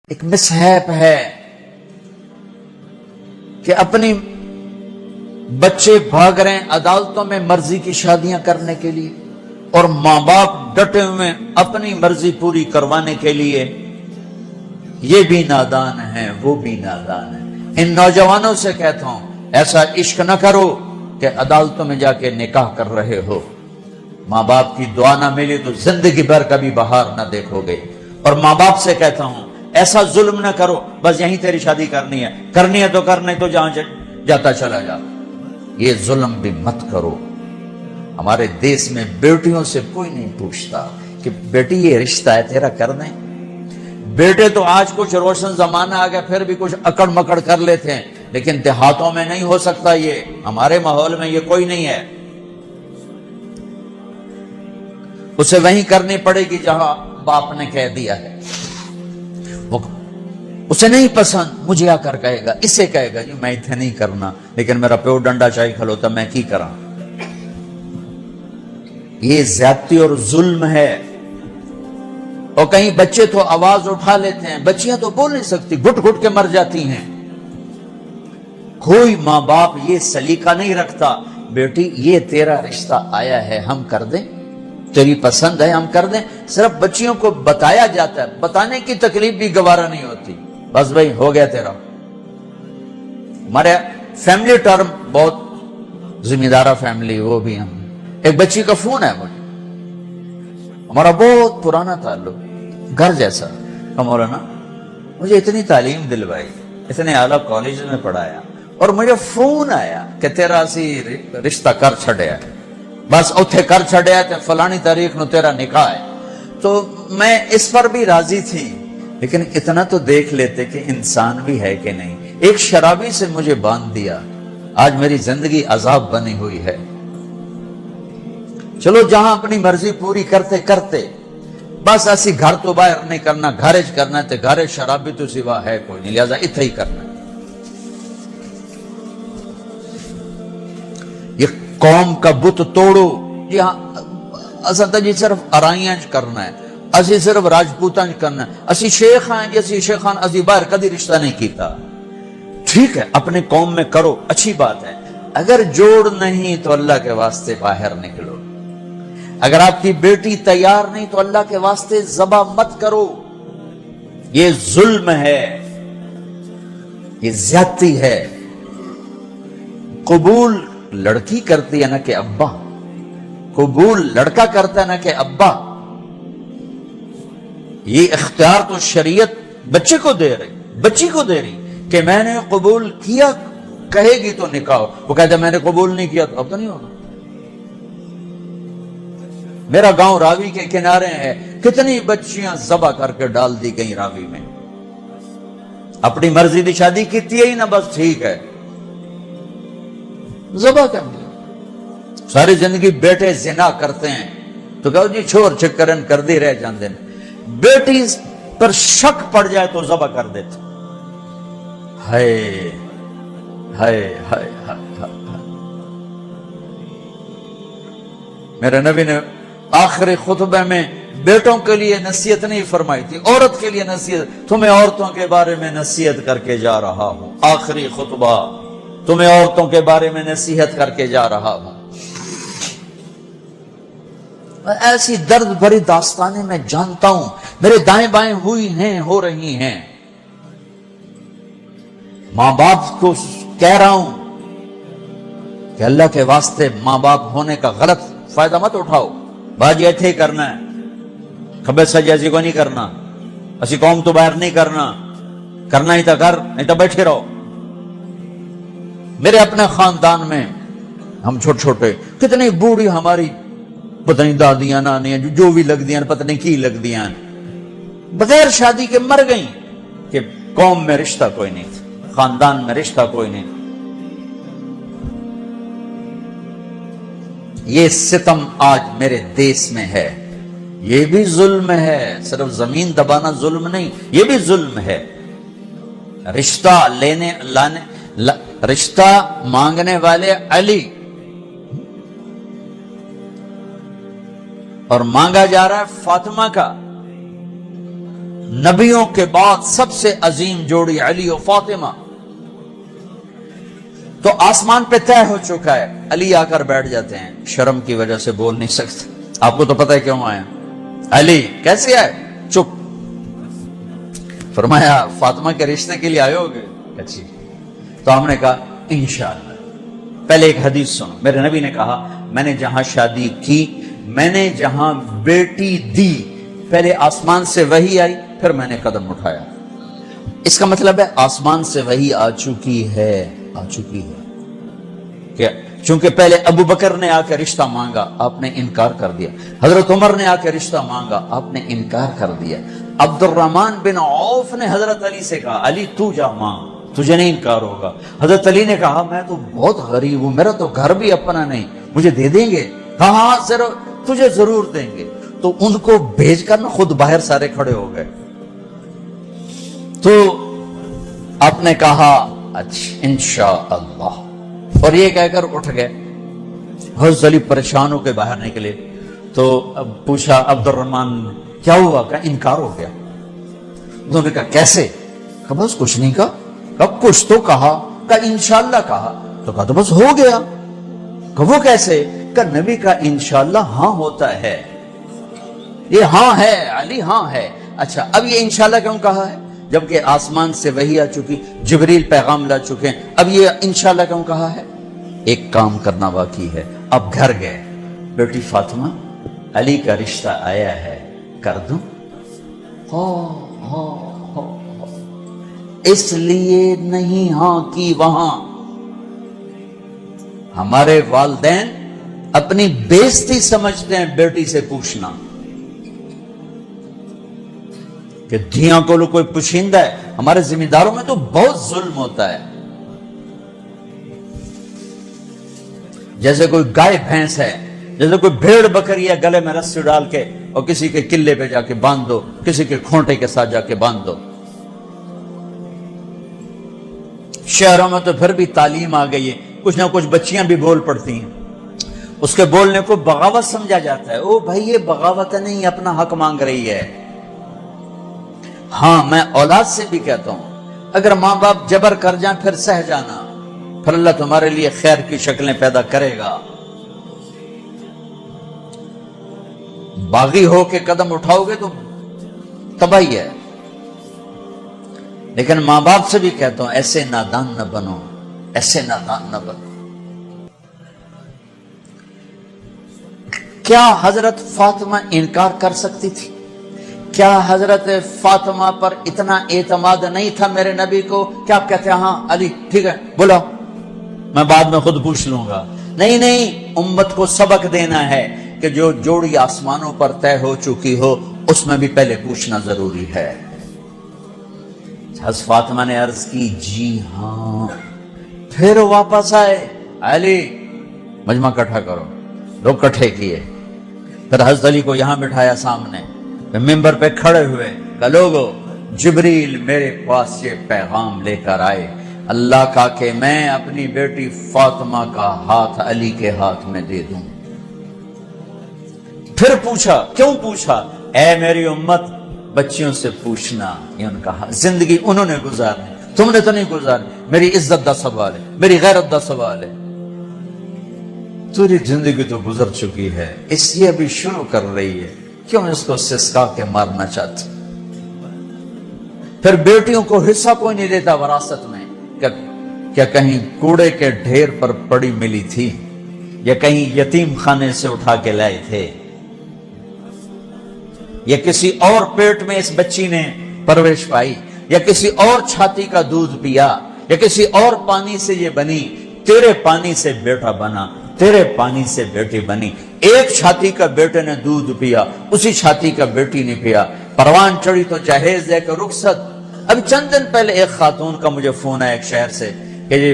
ایک مسہیپ ہے کہ اپنی بچے بھاگ رہے ہیں عدالتوں میں مرضی کی شادیاں کرنے کے لیے، اور ماں باپ ڈٹے ہوئے اپنی مرضی پوری کروانے کے لیے۔ یہ بھی نادان ہے، وہ بھی نادان ہے۔ ان نوجوانوں سے کہتا ہوں ایسا عشق نہ کرو کہ عدالتوں میں جا کے نکاح کر رہے ہو، ماں باپ کی دعا نہ ملی تو زندگی بھر کبھی بہار نہ دیکھو گے۔ اور ماں باپ سے کہتا ہوں ایسا ظلم نہ کرو بس یہیں تیری شادی کرنی ہے تو کرنے تو جہاں جاتا چلا جا، یہ ظلم بھی مت کرو۔ ہمارے دیس میں بیٹیوں سے کوئی نہیں پوچھتا کہ بیٹی یہ رشتہ ہے تیرا کر دیں۔ بیٹے تو آج کچھ روشن زمانہ آ گیا پھر بھی کچھ اکڑ مکڑ کر لیتے ہیں، لیکن دیہاتوں میں نہیں ہو سکتا، یہ ہمارے ماحول میں یہ کوئی نہیں ہے۔ اسے وہیں کرنی پڑے گی جہاں باپ نے کہہ دیا ہے۔ اسے نہیں پسند مجھے آ کر کہے گا، اسے کہے گا میں اتنے نہیں کرنا، لیکن میرا پیو ڈنڈا چاہی کھلوتا میں کی کراں۔ یہ زیادتی اور ظلم ہے۔ اور کہیں بچے تو آواز اٹھا لیتے ہیں، بچیاں تو بول نہیں سکتی، گھٹ گھٹ کے مر جاتی ہیں۔ کوئی ماں باپ یہ سلیقہ نہیں رکھتا بیٹی یہ تیرا رشتہ آیا ہے ہم کر دیں، تیری پسند ہے ہم کر دیں۔ صرف بچیوں کو بتایا جاتا ہے، بتانے کی تکلیف بھی گوارا نہیں ہوتی، بس بھائی ہو گیا تیرا۔ ہمارے فیملی ٹرم بہت ذمہ دارہ فیملی، وہ بھی ہم ایک بچی کا فون ہے مجھے، ہمارا بہت پرانا تعلق گھر جیسا، مولانا مجھے اتنی تعلیم دلوائی، اتنے اعلیٰ کالج میں پڑھایا، اور مجھے فون آیا کہ تیرا اسی رشتہ کر چھڑیا ہے، بس اتھے کر چھڑیا تے فلانی تاریخ نو تیرا نکاح ہے۔ تو میں اس پر بھی راضی تھی، لیکن اتنا تو دیکھ لیتے کہ انسان بھی ہے کہ نہیں۔ ایک شرابی سے مجھے باندھ دیا، آج میری زندگی عذاب بنی ہوئی ہے۔ چلو جہاں اپنی مرضی پوری کرتے کرتے بس ایسی گھر تو باہر نہیں کرنا، گھرج کرنا تے گھر شرابی تو سوا ہے کوئی نہیں، لہذا اتھے ہی کرنا۔ یہ قوم کا بت توڑو، جی ہاں اساں جی صرف ارائیاں کرنا ہے، اسی صرف راجپوتاں کرنا ہے، اسی شیخ ہیں جی، اسی شیخان اسی باہر کدی رشتہ نہیں کیتا۔ ٹھیک ہے اپنے قوم میں کرو، اچھی بات ہے، اگر جوڑ نہیں تو اللہ کے واسطے باہر نکلو۔ اگر آپ کی بیٹی تیار نہیں تو اللہ کے واسطے ذبح مت کرو، یہ ظلم ہے، یہ زیادتی ہے۔ قبول لڑکی کرتی ہے نہ کہ ابا، قبول لڑکا کرتا ہے نہ کہ ابا۔ یہ اختیار تو شریعت بچے کو دے رہی، بچی کو دے رہی کہ میں نے قبول کیا، کہے گی تو نکاح ہو۔ وہ کہتا ہے میں نے قبول نہیں کیا تو اب تو نہیں ہونا۔ میرا گاؤں راوی کے کنارے ہے، کتنی بچیاں ذبح کر کے ڈال دی گئی راوی میں، اپنی مرضی دی شادی کیتی ہے ہی نہ، بس ٹھیک ہے ذبح کر دیا۔ ساری زندگی بیٹے زنا کرتے ہیں تو کہو جی چھوڑ چکرن کر دی رہ جاندے ہیں، بیٹی پر شک پڑ جائے تو ذبح کر دیتے۔ ہائے ہائے ہائے ہائے۔ میرے نبی نے آخری خطبے میں بیٹوں کے لیے نصیحت نہیں فرمائی تھی، عورت کے لیے نصیحت، تمہیں عورتوں کے بارے میں نصیحت کر کے جا رہا ہوں، آخری خطبہ تمہیں عورتوں کے بارے میں نصیحت کر کے جا رہا ہوں۔ ایسی درد بھری داستانیں میں جانتا ہوں، میرے دائیں بائیں ہوئی ہیں، ہو رہی ہیں۔ ماں باپ کو کہہ رہا ہوں کہ اللہ کے واسطے ماں باپ ہونے کا غلط فائدہ مت اٹھاؤ، باجی ایتھے ہی کرنا ہے، کھبے سجے ایسی کو نہیں کرنا، اسی قوم تو باہر نہیں کرنا، کرنا ہی تھا کر نہیں تو بیٹھے رہو۔ میرے اپنے خاندان میں ہم چھوٹے چھوٹے کتنی بوڑھی ہماری پتہ نہیں دادیاں نانیاں جو بھی لگ دیاں پتہ نہیں کی لگ دیاں بغیر شادی کے مر گئیں کہ قوم میں رشتہ کوئی نہیں تھا، خاندان میں رشتہ کوئی نہیں۔ یہ ستم آج میرے دیس میں ہے، یہ بھی ظلم ہے، صرف زمین دبانا ظلم نہیں، یہ بھی ظلم ہے۔ رشتہ لینے لانے رشتہ مانگنے والے علی اور مانگا جا رہا ہے فاطمہ کا، نبیوں کے بعد سب سے عظیم جوڑی علی و فاطمہ، تو آسمان پہ طے ہو چکا ہے۔ علی آ کر بیٹھ جاتے ہیں، شرم کی وجہ سے بول نہیں سکتے۔ آپ کو تو پتہ ہے کیوں آیا؟ علی کیسے آئے؟ چپ۔ فرمایا فاطمہ کے رشتے کے لیے آئے ہوگے؟ اچھی۔ تو ہم نے کہا انشاءاللہ۔ پہلے ایک حدیث سنو، میرے نبی نے کہا میں نے جہاں شادی کی، میں نے جہاں بیٹی دی، پہلے آسمان سے وحی آئی، پھر میں نے قدم اٹھایا۔ اس کا مطلب ہے آسمان سے وحی آ چکی ہے، آ چکی ہے کہ چونکہ پہلے ابو بکر نے آ کے رشتہ مانگا، آپ نے انکار کر دیا۔ حضرت عمر نے آ کے رشتہ مانگا، آپ نے انکار کر دیا۔ عبد الرحمن بن عوف نے حضرت علی سے کہا علی تو جا مانگ، تجھے نہیں انکار ہوگا۔ حضرت علی نے کہا میں تو بہت غریب ہوں، میرا تو گھر بھی اپنا نہیں، مجھے دے دیں گے؟ ہاں ہاں ضرور، تجھے ضرور دیں گے۔ تو ان کو بھیج کر نہ خود باہر سارے کھڑے ہو گئے۔ تو آپ نے کہا اچھا انشاءاللہ، اور یہ کہہ کر اٹھ گئے۔ حضرت علی پریشان ہو کے باہر نکلے تو اب پوچھا عبد الرحمن کیا ہوا؟ کہ انکار ہو گیا۔ انہوں نے کہا کیسے؟ کہ بس کچھ نہیں کہا۔ کہ کچھ تو کہا؟ کہ انشاءاللہ کہا۔ تو کہا تو بس ہو گیا۔ کہ وہ کیسے؟ کہ نبی کا انشاءاللہ ہاں ہوتا ہے، یہ ہاں ہے علی، ہاں ہے۔ اچھا اب یہ انشاءاللہ کیوں کہا ہے جبکہ آسمان سے وحی آ چکی، جبریل پیغام لا چکے ہیں، اب یہ انشاءاللہ کیوں کہا ہے؟ ایک کام کرنا باقی ہے۔ اب گھر گئے، بیٹی فاطمہ علی کا رشتہ آیا ہے، کر دوں؟ اس لیے نہیں ہاں کی وہاں۔ ہمارے والدین اپنی بےزتی سمجھتے ہیں بیٹی سے پوچھنا کہ دھیاں کو کوئی پوشیندہ ہے۔ ہمارے ذمہ داروں میں تو بہت ظلم ہوتا ہے۔ جیسے کوئی گائے بھینس ہے، جیسے کوئی بھیڑ بکری ہے، گلے میں رسی ڈال کے اور کسی کے قلعے پہ جا کے باندھ دو، کسی کے کھونٹے کے ساتھ جا کے باندھ دو۔ شہروں میں تو پھر بھی تعلیم آ گئی ہے، کچھ نہ کچھ بچیاں بھی بول پڑتی ہیں، اس کے بولنے کو بغاوت سمجھا جاتا ہے۔ او بھائی یہ بغاوت نہیں، اپنا حق مانگ رہی ہے۔ ہاں میں اولاد سے بھی کہتا ہوں اگر ماں باپ جبر کر جائیں پھر سہ جانا، پھر اللہ تمہارے لیے خیر کی شکلیں پیدا کرے گا۔ باغی ہو کے قدم اٹھاؤ گے تو تباہی ہے۔ لیکن ماں باپ سے بھی کہتا ہوں ایسے نادان نہ بنو، ایسے نادان نہ بنو۔ کیا حضرت فاطمہ انکار کر سکتی تھی؟ کیا حضرت فاطمہ پر اتنا اعتماد نہیں تھا میرے نبی کو کہ آپ کہتے ہیں ہاں علی ٹھیک ہے بولا، میں بعد میں خود پوچھ لوں گا؟ نہیں نہیں، امت کو سبق دینا ہے کہ جو جوڑی آسمانوں پر طے ہو چکی ہو اس میں بھی پہلے پوچھنا ضروری ہے۔ حضرت فاطمہ نے عرض کی جی ہاں، پھر واپس آئے، علی مجمع کٹھا کرو، لوگ کٹھے کیے، پھر حضرت علی کو یہاں بٹھایا سامنے، ممبر پہ کھڑے ہوئے کہ لوگو جبریل میرے پاس یہ پیغام لے کر آئے اللہ کا کہ میں اپنی بیٹی فاطمہ کا ہاتھ علی کے ہاتھ میں دے دوں۔ پھر پوچھا، کیوں پوچھا؟ اے میری امت بچیوں سے پوچھنا، یہ ان کا زندگی انہوں نے گزارنی، تم نے تو نہیں گزارنی۔ میری عزت دا سوال ہے، میری غیرت دا سوال ہے۔ تیری زندگی تو گزر چکی ہے، اس لیے ابھی شروع کر رہی ہے، کیوں اس کو سسکا کے مارنا چاہتی؟ پھر بیٹیوں کو حصہ کوئی نہیں دیتا وراثت میں، کیا کہیں کوڑے کے ڈھیر پر پڑی ملی تھی یا کہیں یتیم خانے سے اٹھا کے لائے تھے یا کسی اور پیٹ میں اس بچی نے پرورش پائی یا کسی اور چھاتی کا دودھ پیا یا کسی اور پانی سے یہ بنی؟ تیرے پانی سے بیٹا بنا، تیرے پانی سے بیٹی بنی۔ ایک چھاتی کا بیٹے نے دودھ پیا، اسی چھاتی کا بیٹی نے پیا۔ پروان چڑھی تو جہیز دے کر رخصت۔ اب چند دن پہلے ایک خاتون کا مجھے فون آیا ایک شہر سے کہ جی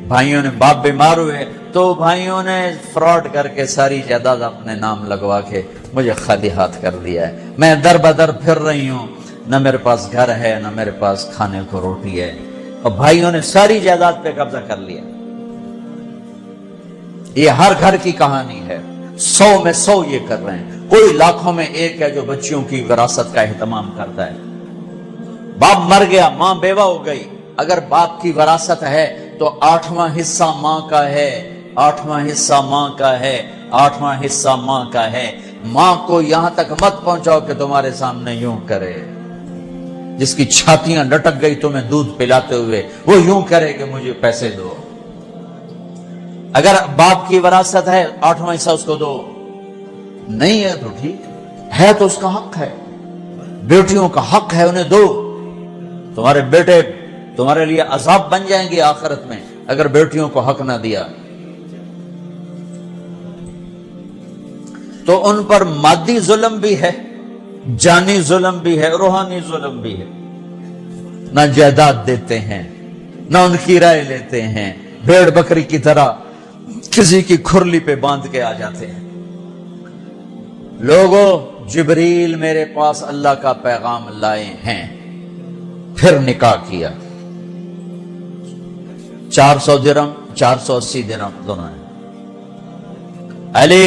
بھائیوں نے باپ بیمار ہوئے تو بھائیوں نے فراڈ کر کے ساری جائیداد اپنے نام لگوا کے مجھے خالی ہاتھ کر دیا ہے۔ میں در بدر پھر رہی ہوں، نہ میرے پاس گھر ہے نہ میرے پاس کھانے کو روٹی ہے، اور بھائیوں نے ساری جائیداد پہ قبضہ کر لیا۔ یہ ہر گھر کی کہانی ہے، 100 میں 100 یہ کر رہے ہیں، کوئی لاکھوں میں ایک ہے جو بچیوں کی وراثت کا اہتمام کرتا ہے۔ باپ مر گیا، ماں بیوہ ہو گئی، اگر باپ کی وراثت ہے تو 8واں حصہ ماں کا ہے، 8واں حصہ ماں کا ہے، 8واں حصہ ماں کا ہے۔ ماں کو یہاں تک مت پہنچاؤ کہ تمہارے سامنے یوں کرے، جس کی چھاتیاں لٹک گئی تمہیں دودھ پلاتے ہوئے، وہ یوں کرے کہ مجھے پیسے دو۔ اگر باپ کی وراثت ہے 8واں حصہ اس کو دو، نہیں ہے تو ٹھیک ہے، تو اس کا حق ہے، بیٹیوں کا حق ہے، انہیں دو۔ تمہارے بیٹے تمہارے لیے عذاب بن جائیں گے آخرت میں اگر بیٹیوں کو حق نہ دیا۔ تو ان پر مادی ظلم بھی ہے، جانی ظلم بھی ہے، روحانی ظلم بھی ہے۔ نہ جائیداد دیتے ہیں، نہ ان کی رائے لیتے ہیں، بھیڑ بکری کی طرح کسی کی کھرلی پہ باندھ کے آ جاتے ہیں۔ لوگوں، جبریل میرے پاس اللہ کا پیغام لائے ہیں، پھر نکاح کیا۔ 400 درہم، 480 درہم دونوں ہیں۔ علی،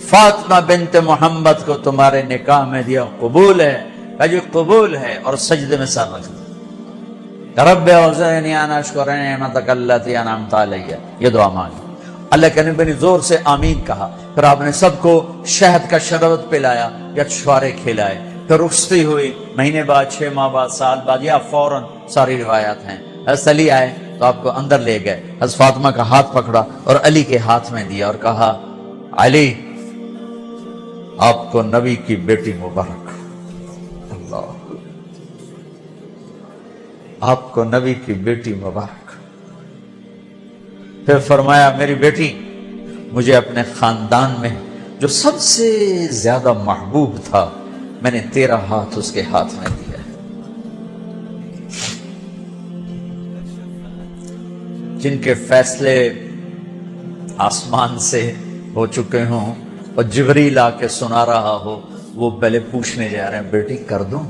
فاطمہ بنت محمد کو تمہارے نکاح میں دیا، قبول ہے؟ کہا جی قبول ہے، اور سجدے میں سر رکھ دیا۔ رب اوزعنی ان اشکر نعمتک التی انعمت علی، یہ دعا مانگی۔ اللہ کے نبی نے زور سے آمین کہا، پھر آپ نے سب کو شہد کا شربت پلایا یا چھوارے کھلائے، پھر رخصتی ہوئی، مہینے بعد، 6 ماہ بعد، سال بعد، یا فوراً، ساری روایات ہیں۔ حضرت علی آئے تو آپ کو اندر لے گئے، حضرت فاطمہ کا ہاتھ پکڑا اور علی کے ہاتھ میں دیا اور کہا، علی، آپ کو نبی کی بیٹی مبارک، اللہ، آپ کو نبی کی بیٹی مبارک۔ پھر فرمایا، میری بیٹی، مجھے اپنے خاندان میں جو سب سے زیادہ محبوب تھا، میں نے تیرا ہاتھ اس کے ہاتھ میں دیا ہے۔ جن کے فیصلے آسمان سے ہو چکے ہوں اور جبریل آ کے سنا رہا ہو، وہ پہلے پوچھنے جا رہے ہیں، بیٹی کر دوں؟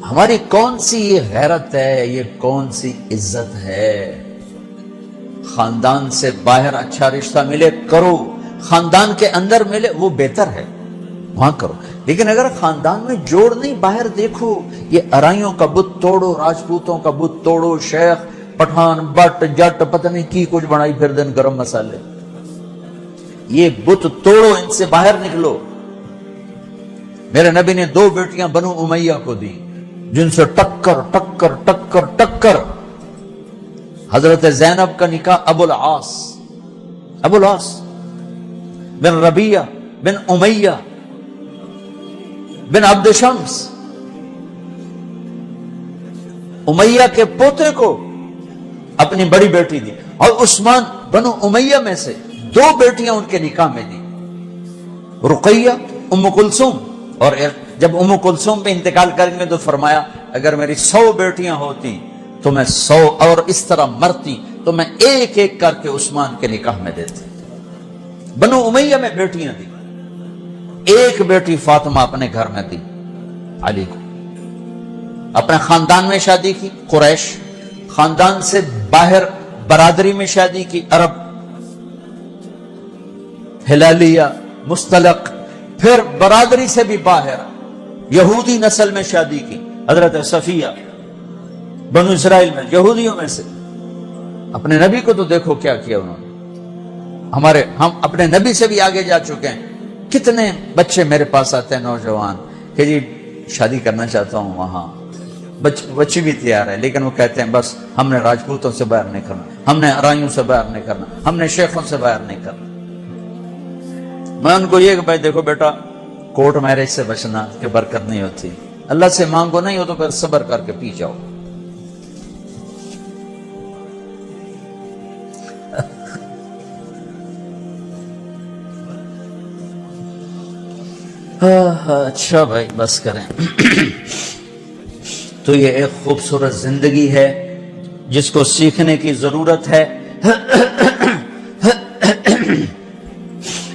ہماری کون سی یہ غیرت ہے، یہ کون سی عزت ہے؟ خاندان سے باہر اچھا رشتہ ملے کرو، خاندان کے اندر ملے وہ بہتر ہے، وہاں کرو۔ لیکن اگر خاندان میں جوڑ نہیں، باہر دیکھو، یہ ارائیوں کا بت توڑو، راجپوتوں کا بت توڑو، شیخ، پٹھان، بٹ، جٹ، پتہ نہیں کی کچھ بنائی پھر دن گرم مسالے، یہ بت توڑو، ان سے باہر نکلو۔ میرے نبی نے 2 بیٹیاں بنو امیہ کو دی، جن سے ٹکر ٹکر ٹکر ٹکر۔ حضرت زینب کا نکاح ابو العاص بن ربیہ بن امیہ بن عبد شمس، امیہ کے پوتے کو اپنی بڑی بیٹی دی، اور عثمان بنو امیہ میں سے 2 بیٹیاں ان کے نکاح میں دی، رقیہ، ام کلثوم۔ اور جب ام کلثوم پہ انتقال کریں گے تو فرمایا، اگر میری 100 بیٹیاں ہوتی تو میں 100 اور اس طرح مرتی تو میں ایک ایک کر کے عثمان کے نکاح میں دیتی۔ بنو امیہ میں بیٹیاں دی، ایک بیٹی فاطمہ اپنے گھر میں دی علی کو، اپنے خاندان میں شادی کی قریش، خاندان سے باہر برادری میں شادی کی عرب، ہلالیہ، مستلق، پھر برادری سے بھی باہر یہودی نسل میں شادی کی، حضرت صفیہ بنو اسرائیل میں، یہودیوں میں سے۔ اپنے نبی کو تو دیکھو کیا کیا انہوں نے۔ ہم اپنے نبی سے بھی آگے جا چکے ہیں۔ کتنے بچے میرے پاس آتے ہیں نوجوان کہ جی شادی کرنا چاہتا ہوں، وہاں بچی بھی تیار ہے، لیکن وہ کہتے ہیں بس ہم نے راجپوتوں سے باہر نہیں کرنا، ہم نے ارائیوں سے باہر نہیں کرنا، ہم نے شیخوں سے باہر نہیں کرنا۔ میں ان کو یہ کہ بھائی دیکھو بیٹا، کورٹ میرج سے بچنا کہ برکت نہیں ہوتی، اللہ سے مانگو، نہیں ہو تو پھر صبر کر کے پی جاؤ۔ اچھا بھائی بس کریں۔ تو یہ ایک خوبصورت زندگی ہے جس کو سیکھنے کی ضرورت ہے۔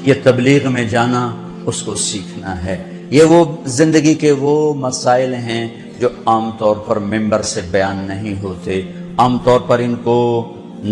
یہ تبلیغ میں جانا، اس کو سیکھنا ہے۔ یہ وہ زندگی کے وہ مسائل ہیں جو عام طور پر ممبر سے بیان نہیں ہوتے، عام طور پر ان کو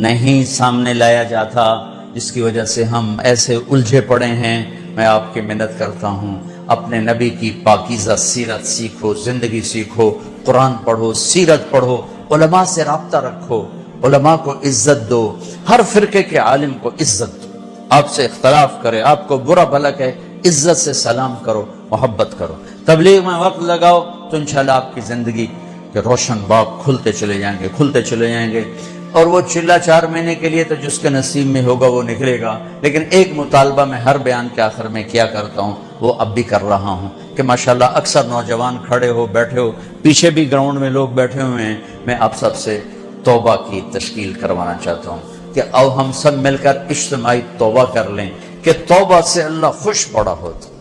نہیں سامنے لایا جاتا، جس کی وجہ سے ہم ایسے الجھے پڑے ہیں۔ میں آپ کی منت کرتا ہوں اپنے نبی کی پاکیزہ سیرت سیکھو، زندگی سیکھو، قرآن پڑھو، سیرت پڑھو، علماء سے رابطہ رکھو، علماء کو عزت دو، ہر فرقے کے عالم کو عزت دو، آپ سے اختلاف کرے، آپ کو برا بھلا کہے، عزت سے سلام کرو، محبت کرو، تبلیغ میں وقت لگاؤ تو انشاءاللہ آپ کی زندگی کے روشن باب کھلتے چلے جائیں گے، کھلتے چلے جائیں گے۔ اور وہ چلہ 4 مہینے کے لیے تو جس کے نصیب میں ہوگا وہ نکلے گا، لیکن ایک مطالبہ میں ہر بیان کے آخر میں کیا کرتا ہوں، وہ اب بھی کر رہا ہوں کہ ماشاءاللہ اکثر نوجوان کھڑے ہو بیٹھے ہو، پیچھے بھی گراؤنڈ میں لوگ بیٹھے ہوئے ہیں، میں آپ سب سے توبہ کی تشکیل کروانا چاہتا ہوں کہ آؤ ہم سب مل کر اجتماعی توبہ کر لیں کہ توبہ سے اللہ خوش بڑا ہوتا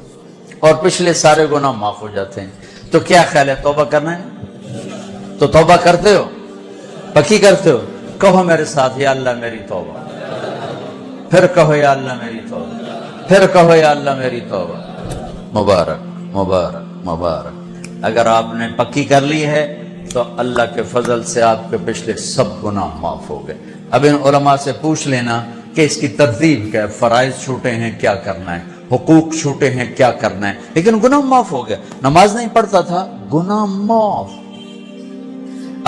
اور پچھلے سارے گناہ معاف ہو جاتے ہیں۔ تو کیا خیال ہے، توبہ کرنا ہے؟ تو توبہ کرتے ہو؟ پکی کرتے ہو؟ کہو میرے ساتھ، یا اللہ میری توبہ، پھر کہو یا اللہ میری توبہ، پھر کہو یا اللہ میری توبہ۔ مبارک مبارک مبارک۔ اگر آپ نے پکی کر لی ہے تو اللہ کے فضل سے آپ کے پچھلے سب گناہ معاف ہو گئے۔ اب ان علماء سے پوچھ لینا کہ اس کی ترتیب کیا ہے، فرائض چھوٹے ہیں کیا کرنا ہے، حقوق چھوٹے ہیں کیا کرنا ہے، لیکن گناہ معاف ہو گیا۔ نماز نہیں پڑھتا تھا، گناہ معاف۔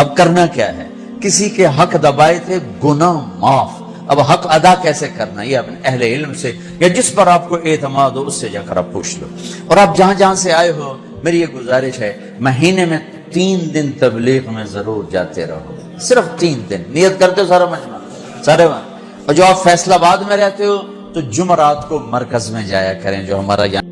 اب کرنا کیا ہے، کسی کے حق دبائے تھے، گناہ معاف۔ اب حق ادا کیسے کرنا، یہ اپنے اہل علم سے یا جس پر آپ کو اعتماد ہو اس سے جا کر آپ پوچھ لو۔ اور آپ جہاں جہاں سے آئے ہو، میری یہ گزارش ہے، مہینے میں 3 دن تبلیغ میں ضرور جاتے رہو، صرف 3 دن نیت کرتے ہو سارا مجمع سارے وہاں۔ اور جو آپ فیصل آباد میں رہتے ہو تو جمعرات کو مرکز میں جایا کریں، جو ہمارا یہاں